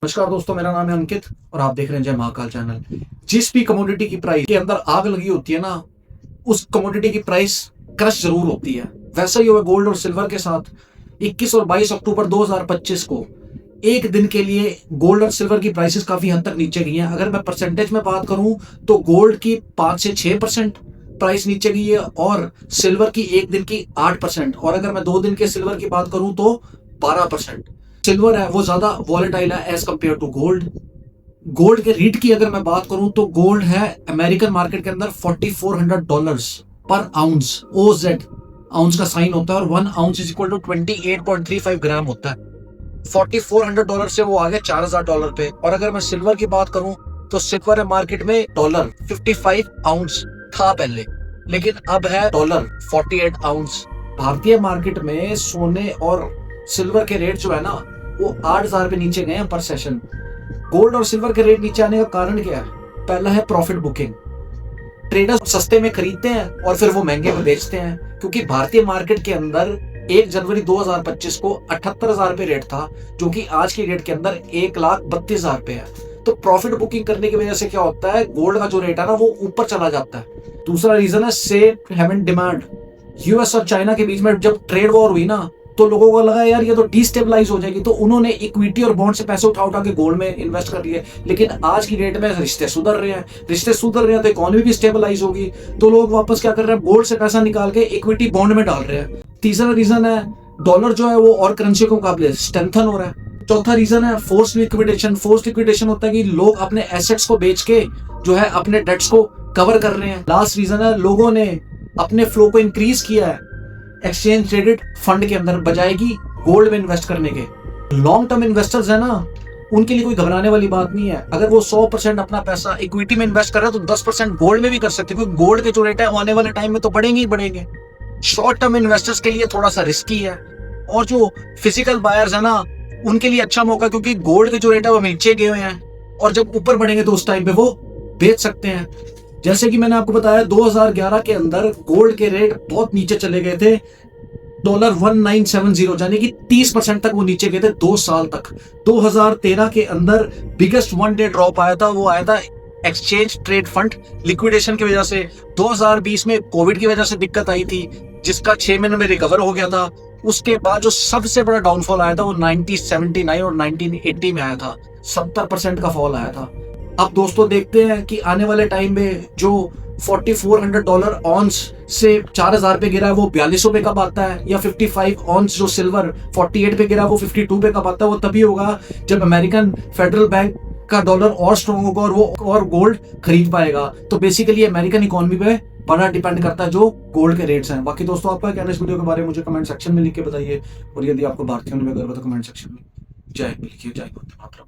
नमस्कार दोस्तों, मेरा नाम है अंकित और आप देख रहे हैं जय महाकाल चैनल। जिस भी कमोडिटी की प्राइस के अंदर आग लगी होती है ना, उस कमोडिटी की प्राइस क्रश जरूर होती है। वैसा ही हुआ गोल्ड और सिल्वर के साथ। 21 और 22 अक्टूबर 2025 को एक दिन के लिए गोल्ड और सिल्वर की प्राइसेस काफी हद तक नीचे गई हैं। अगर मैं परसेंटेज में बात करूं तो गोल्ड की 5 से 6% प्राइस नीचे गई है और सिल्वर की एक दिन की 8%। और अगर मैं 2 दिन के सिल्वर की बात करूं तो 12%। सिल्वर है वो ज्यादा वॉलेटाइल है as compare to gold. Gold के रेट की अगर मैं बात करूं तो गोल्ड है अमेरिकन मार्केट के अंदर $4400 पर आउंस। OZ आउंस का साइन होता है और 1 आउंस इज इक्वल टू 28.35 ग्राम होता है। $4400 से वो आ गया $4000 पे। और अगर मैं सिल्वर की बात करूं तो सिल्वर है मार्केट में $55 आउंस था पहले, लेकिन अब है $48 आउंस। भारतीय मार्केट में सोने और सिल्वर के रेट जो है ना वो 8000 पे नीचे गए हैं पर सेशन। गोल्ड और सिल्वर के रेट नीचे आने का कारण क्या है? पहला है प्रॉफिट बुकिंग। ट्रेडर्स सस्ते में खरीदते हैं और फिर वो महंगे में बेचते हैं, क्योंकि भारतीय मार्केट के अंदर 1 जनवरी 2025 को 78,000 पे रेट था, जो कि आज की रेट के अंदर 1,32,000 पे है। तो प्रॉफिट बुकिंग करने की वजह से क्या होता है, गोल्ड का जो रेट है ना वो ऊपर चला जाता है। दूसरा रीजन है सेफ हेवन डिमांड। यूएस और चाइना के बीच में जब ट्रेड वॉर हुई ना तो लोगों को लगा यार ये तो डिस्टेबलाइज हो जाएगी, तो उन्होंने इक्विटी और बॉन्ड से पैसे उठा उठा के गोल्ड में इन्वेस्ट कर लिए। लेकिन आज की डेट में रिश्ते सुधर रहे हैं तो इकोनॉमी भी स्टेबलाइज होगी, तो लोग वापस क्या कर रहे हैं, गोल्ड से पैसा निकाल के इक्विटी बॉन्ड में डाल रहे हैं। तीसरा रीजन है डॉलर जो है वो और करेंसी के मुकाबले स्ट्रेंथन हो रहा है। चौथा रीजन है फोर्स लिक्विडेशन। फोर्स लिक्विडेशन होता है कि लोग अपने एसेट्स को बेच के जो है अपने डेट्स को कवर कर रहे हैं। लास्ट रीजन है लोगों ने अपने फ्लो को इंक्रीज किया है एक्सचेंज ट्रेडेड फंड के अंदर बजाय की गोल्ड में इन्वेस्ट करने के। लॉन्ग टर्म इन्वेस्टर्स है ना, उनके लिए कोई घबराने वाली बात नहीं है। अगर वो 100% अपना पैसा इक्विटी में इन्वेस्ट कर रहे हैं तो 10% गोल्ड में भी कर सकते हैं, क्योंकि गोल्ड के जो रेट है आने वाले टाइम में तो बढ़ेंगे ही बढ़ेंगे। शॉर्ट टर्म इन्वेस्टर्स के लिए थोड़ा सा रिस्की है, और जो फिजिकल बायर्स है ना उनके लिए अच्छा मौका, क्योंकि गोल्ड के जो रेट है वो नीचे गए हुए हैं और जब ऊपर बढ़ेंगे तो उस टाइम पे वो बेच सकते हैं। जैसे कि मैंने आपको बताया 2011 के अंदर गोल्ड के रेट बहुत नीचे चले गए थे, $1970, यानी कि 30% तक वो नीचे गए थे 2 साल तक। 2013 के अंदर बिगेस्ट 1 डे ड्रॉप आया था, वो आया था एक्सचेंज ट्रेड फंड लिक्विडेशन की वजह से। 2020 में कोविड की वजह से दिक्कत आई थी, जिसका 6 महीने में रिकवर हो गया था। उसके बाद जो सबसे बड़ा डाउनफॉल आया था वो 1979 और 1980 में आया था, 70% का फॉल आया था। अब दोस्तों देखते हैं कि आने वाले टाइम में जो $4400 ऑन्स से 4000 पे गिरा है वो 4200 पे कब आता है, या 55 ऑन्स जो सिल्वर 48 पे गिरा है वो 52 पे कब आता है। वो तभी होगा जब अमेरिकन फेडरल बैंक का डॉलर और स्ट्रॉन्ग होगा और वो और गोल्ड खरीद पाएगा। तो बेसिकली अमेरिकन इकोनॉमी पे बड़ा डिपेंड करता है जो गोल्ड के रेट्स हैं। बाकी दोस्तों आपका क्या इस वीडियो के बारे में मुझे कमेंट सेक्शन में लिख के बताइए, और यदि आपको भारतीय में गर्व है तो कमेंट सेक्शन में जय लिखिए। जय मातरम।